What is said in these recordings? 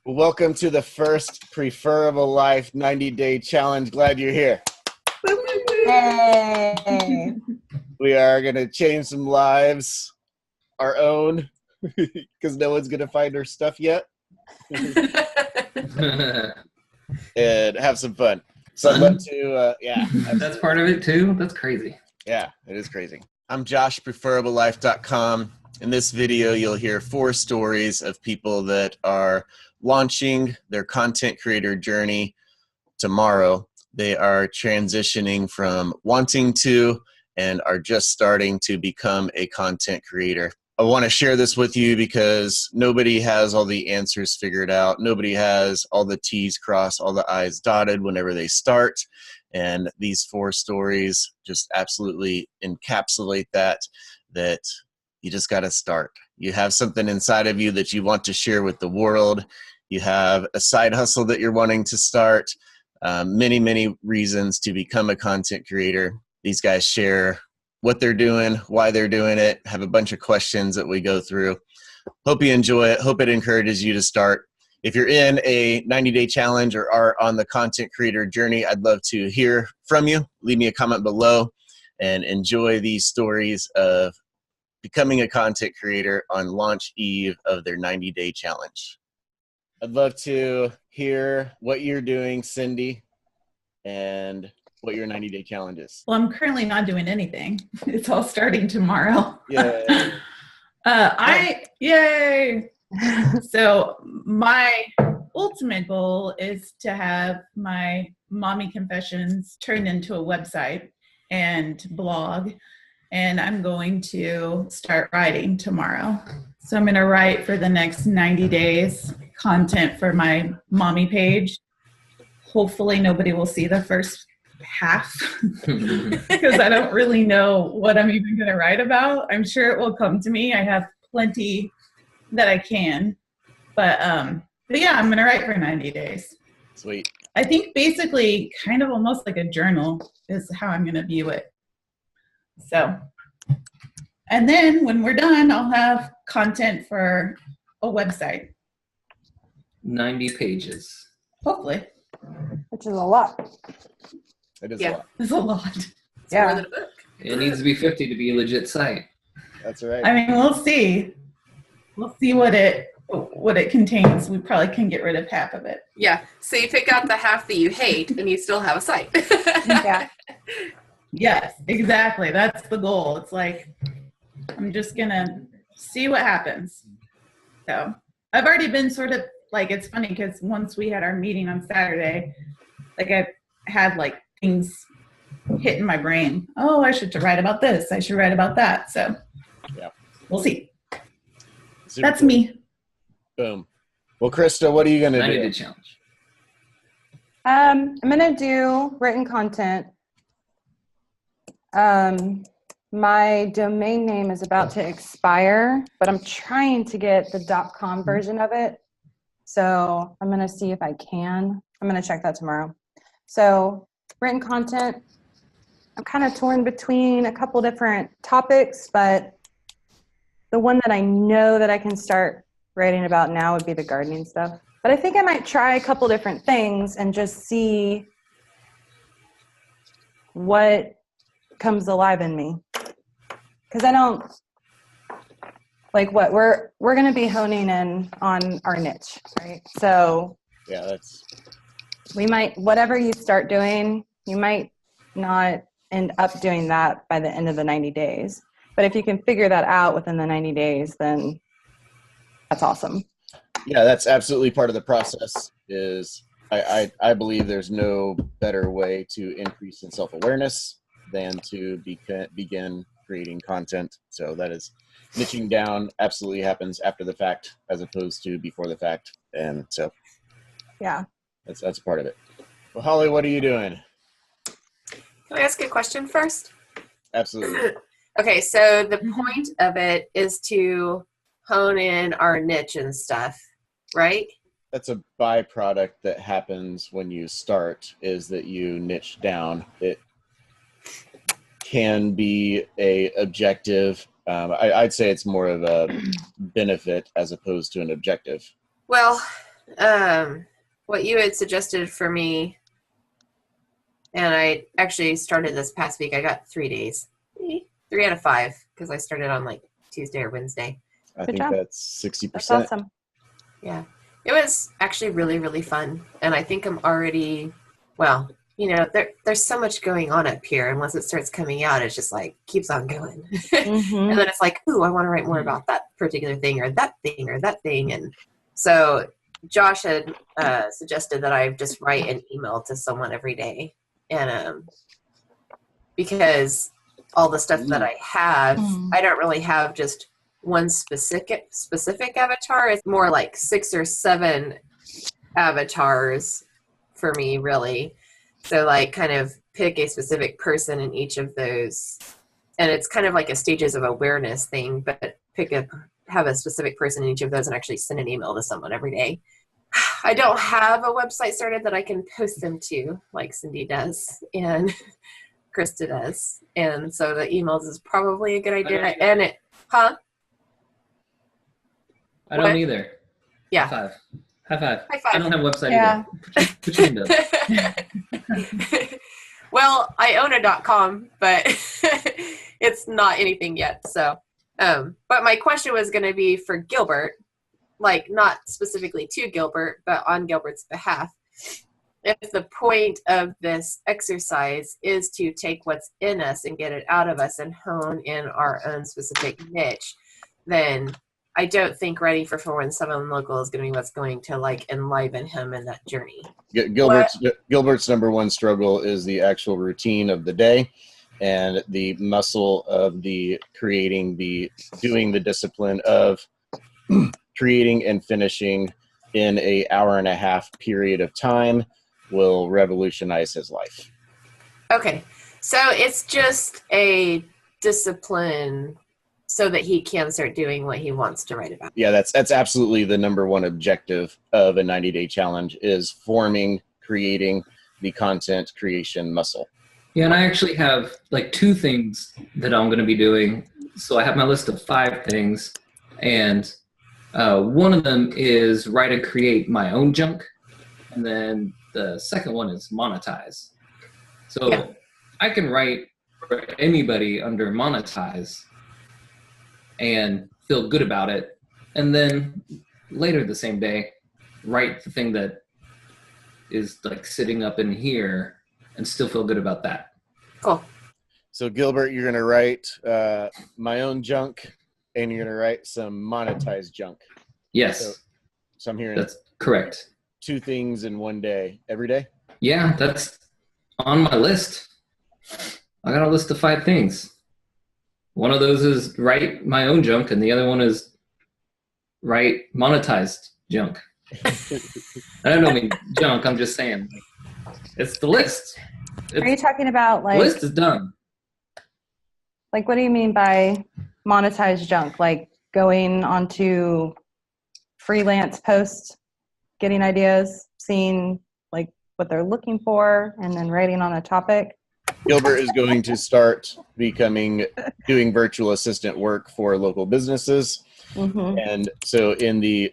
Welcome to the first Preferable Life 90-day challenge. Glad you're here. Hey. We are going to change some lives, our own, because no one's going to find our stuff yet, and have some fun. So I'd love to, That's part of it too? That's crazy. Yeah, it is crazy. I'm Josh, preferablelife.com. In this video, you'll hear 4 stories of people that are launching their content creator journey tomorrow. They are transitioning from wanting to and are just starting to become a content creator. I want to share this with you because nobody has all the answers figured out. Nobody has all the T's crossed, all the I's dotted whenever they start. And these 4 stories just absolutely encapsulate that you just got to start. You have something inside of you that you want to share with the world. You have a side hustle that you're wanting to start. Many, many reasons to become a content creator. These guys share what they're doing, why they're doing it, have a bunch of questions that we go through. Hope you enjoy it. Hope it encourages you to start. If you're in a 90-day challenge or are on the content creator journey, I'd love to hear from you. Leave me a comment below and enjoy these stories of becoming a content creator on launch eve of their 90-day challenge. I'd love to hear what you're doing, Cindy, and what your 90-day challenge is. Well, I'm currently not doing anything. It's all starting tomorrow. Yay. Yay! So my ultimate goal is to have my mommy confessions turned into a website and blog. And I'm going to start writing tomorrow. So I'm going to write for the next 90 days content for my mommy page. Hopefully nobody will see the first half because I don't really know what I'm even going to write about. I'm sure it will come to me. I have plenty that I can. But yeah, I'm going to write for 90 days. Sweet. I think basically kind of almost like a journal is how I'm going to view it. So, and then when we're done, I'll have content for a website. 90 pages. Hopefully. Which is a lot. It is Yeah. a lot. It's a lot. It's Yeah. more than a book. It needs to be 50 to be a legit site. That's right. I mean, we'll see. We'll see what it contains. We probably can get rid of half of it. Yeah. So you pick out the half that you hate and you still have a site. Yeah. Yes, exactly. That's the goal. It's like, I'm just going to see what happens. So I've already been sort of like, it's funny because once we had our meeting on Saturday, like I had like things hit in my brain. Oh, I should write about this. I should write about that. So Yeah. We'll see. Super That's cool. me. Boom. Well, Krista, what are you going to 90 do? day challenge. I'm going to do written content. My domain name is about to expire, but I'm trying to get the .com version of it. So I'm going to see if I can. I'm going to check that tomorrow. So written content, I'm kind of torn between a couple different topics, but the one that I know that I can start writing about now would be the gardening stuff. But I think I might try a couple different things and just see what comes alive in me. Because I don't, like what, we're going to be honing in on our niche, right? So Yeah, that's we might, whatever you start doing, you might not end up doing that by the end of the 90 days. But if you can figure that out within the 90 days, then that's awesome. yeah, that's absolutely part of the process. Is I believe there's no better way to increase in self-awareness than to begin creating content. So that is niching down absolutely happens after the fact as opposed to before the fact. And so Yeah. that's part of it. Well, Holly, what are you doing? Can I ask a question first? Absolutely. Okay, so the point of it is to hone in our niche and stuff, right? That's a byproduct that happens when you start, is that you niche down. It can be a objective. I'd say it's more of a benefit as opposed to an objective. Well, what you had suggested for me, and I actually started this past week. I got 3 days, 3 out of 5, because I started on like Tuesday or Wednesday. I Good think job. that's 60%. That's awesome. Yeah, it was actually really, really fun. And I think I'm already, well, there's so much going on up here. And once it starts coming out, it's just like keeps on going. Mhm. And then it's like, ooh, I want to write more about that particular thing or that thing or that thing. And so Josh had suggested that I just write an email to someone every day. And because all the stuff that I have, I don't really have just one specific avatar. It's more like 6 or 7 avatars for me, really. So like kind of pick a specific person in each of those. And it's kind of like a stages of awareness thing, but have a specific person in each of those and actually send an email to someone every day. I don't have a website started that I can post them to like Cindy does and Krista does. And so the emails is probably a good idea. And it, huh? I don't either. Yeah. High five. High five. I don't have a website Yeah. either. Put your hand up. Well, I own a .com, but it's not anything yet. So, but my question was going to be for Gilbert, like not specifically to Gilbert, but on Gilbert's behalf. If the point of this exercise is to take what's in us and get it out of us and hone in our own specific niche, then I don't think writing for 417 Local is going to be what's going to like enliven him in that journey. Gilbert's number one struggle is the actual routine of the day and the muscle of doing the discipline of creating and finishing in a 1.5 hour period of time will revolutionize his life. Okay. So it's just a discipline so that he can start doing what he wants to write about. Yeah, that's absolutely the number one objective of a 90-day challenge is creating the content creation muscle. Yeah, and I actually have like 2 things that I'm going to be doing. So I have my list of 5 things, and one of them is write and create my own junk, and then the second one is monetize. So Yeah. I can write for anybody under monetize and feel good about it, and then later the same day write the thing that is like sitting up in here and still feel good about that. Cool. So Gilbert, you're going to write my own junk, and you're going to write some monetized junk. Yes, So I'm hearing that's correct. 2 things in one day, every day? Yeah, that's on my list. I got a list of 5 things. One of those is write my own junk, and the other one is write monetized junk. I don't mean junk, I'm just saying. It's the list. Are you talking about The like, list is done. like what do you mean by monetized junk? Like going onto freelance posts, getting ideas, seeing like what they're looking for, and then writing on a topic? Gilbert is going to start doing virtual assistant work for local businesses. Mm-hmm. And so in the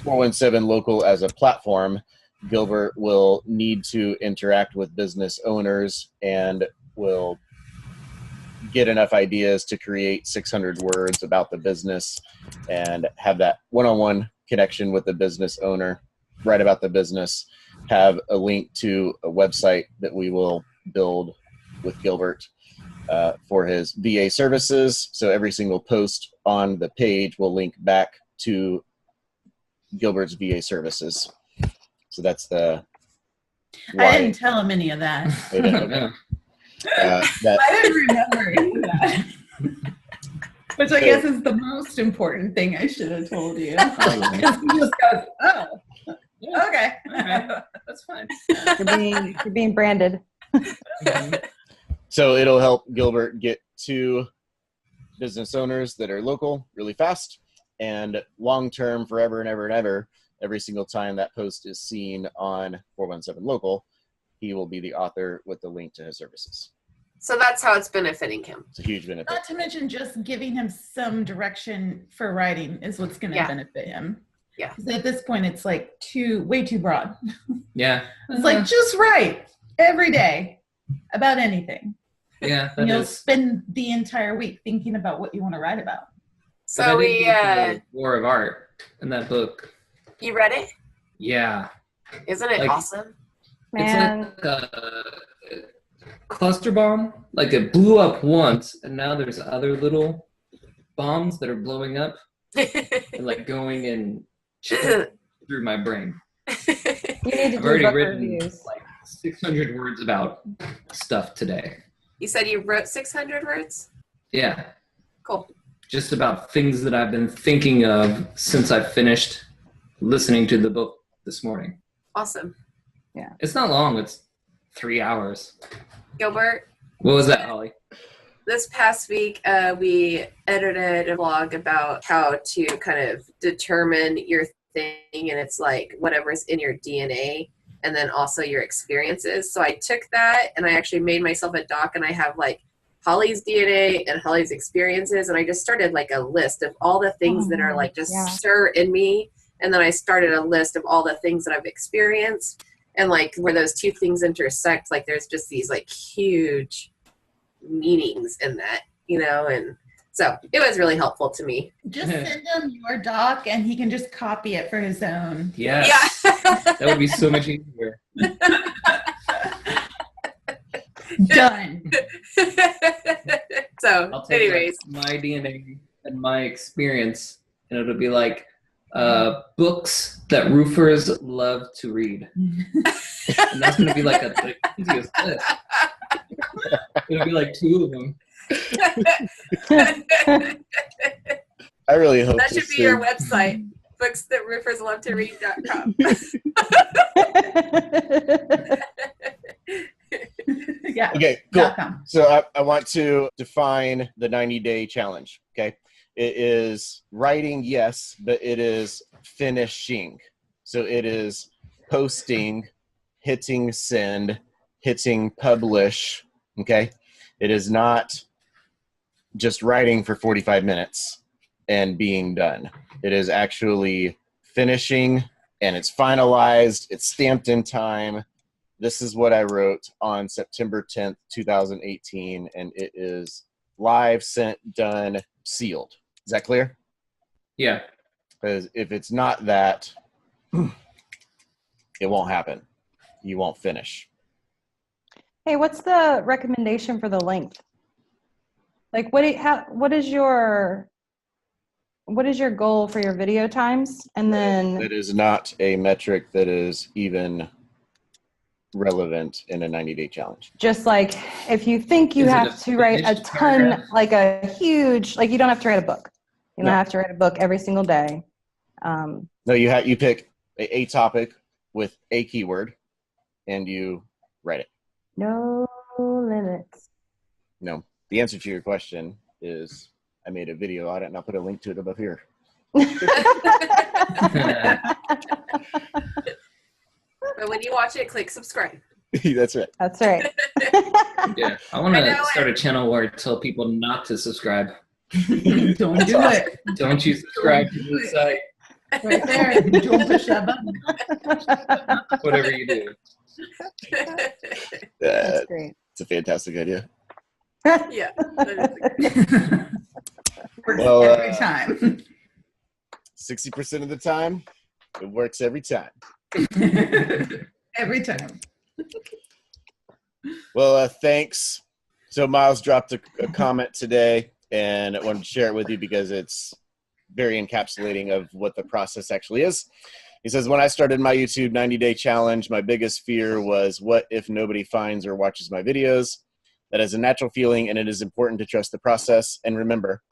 417 Local as a platform, Gilbert will need to interact with business owners and will get enough ideas to create 600 words about the business and have that one-on-one connection with the business owner, write about the business, have a link to a website that we will build with Gilbert for his VA services. So every single post on the page will link back to Gilbert's VA services. So that's the why. I didn't tell him any of that. They didn't, okay. I didn't remember any of that. Which I guess is the most important thing I should have told you. Because he just goes, oh, okay. That's fine. You're being branded. So it'll help Gilbert get to business owners that are local really fast and long-term, forever and ever and ever. Every single time that post is seen on 417 Local, he will be the author with the link to his services. So that's how it's benefiting him. It's a huge benefit. Not to mention just giving him some direction for writing is what's going to benefit him. Yeah. 'Cause at this point, it's like way too broad. Yeah. It's like, just write every day about anything. Yeah. And you'll spend the entire week thinking about what you want to write about. So we, War of Art in that book. you read it? Yeah. Isn't it awesome? Man. It's like a cluster bomb. Like it blew up once, and now there's other little bombs that are blowing up and like going and through my brain. You need to I've do already book written reviews. like 600 words about stuff today. You said you wrote 600 words? Yeah. Cool. Just about things that I've been thinking of since I finished listening to the book this morning. Awesome. It's not long. It's 3 hours. Gilbert, What was that, Holly? this past week, we edited a blog about how to kind of determine your thing, and it's like whatever's in your DNA, and then also your experiences. So I took that, and I actually made myself a doc, and I have like Holly's DNA and Holly's experiences, and I just started like a list of all the things that are like just stir in me, and then I started a list of all the things that I've experienced, and like where those two things intersect, like there's just these like huge meanings in that, and so it was really helpful to me. Just send him your doc and he can just copy it for his own. Yes. Yeah. That would be so much easier. Done. So I'll take anyways, like, my DNA and my experience, and it'll be like books that roofers love to read. And that's going to be like the easiest list. It'll be like 2 of them. I really hope that should be your website, booksthatRoofersLoveToRead.com. Yeah. Okay, cool. So I want to define the 90-day challenge, okay? It is writing, yes, but it is finishing. So it is posting, hitting send, hitting publish, okay? It is not just writing for 45 minutes and being done. It is actually finishing, and it's finalized, it's stamped in time. This is what I wrote on September 10th, 2018, and it is live, sent, done, sealed. Is that clear? Yeah. Because if it's not that, it won't happen. You won't finish. Hey, what's the recommendation for the length? Like, what is your goal for your video times? And then That is not a metric that is even relevant in a 90-day challenge. just like if you think you have to write a ton, like a huge, like you don't have to write a book. You don't have to write a book every single day. No, you pick a topic with a keyword and you write it. No limits. No. The answer to your question is I made a video on it and I'll put a link to it above here. But when you watch it, click subscribe. That's right. That's right. Yeah. I want to start a channel where I tell people not to subscribe. Don't do it. Don't you subscribe to this site. Right there. Don't push that button. Whatever you do. That's great. It's a fantastic idea. Yeah. Works Well, every time. 60% of the time, it works every time. Every time. Well, thanks. So Miles dropped a comment today, and I wanted to share it with you because it's very encapsulating of what the process actually is. He says, when I started my YouTube 90-day challenge, my biggest fear was, what if nobody finds or watches my videos? That is a natural feeling, and it is important to trust the process. And remember,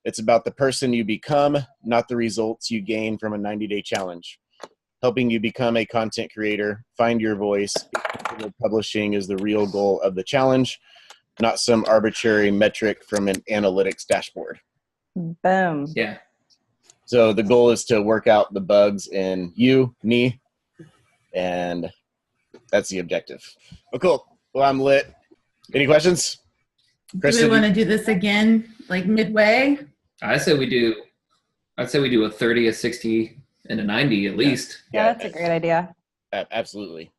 it's about the person you become, not the results you gain from a 90-day challenge. Helping you become a content creator, find your voice. Publishing is the real goal of the challenge, not some arbitrary metric from an analytics dashboard. Boom. Yeah. So the goal is to work out the bugs in you, me, and that's the objective. Oh, cool. Well, I'm lit. Any questions? Do we want to do this again, like midway? I'd say we do a 30, a 60, and a 90 at least. Yeah, that's a great idea. Absolutely.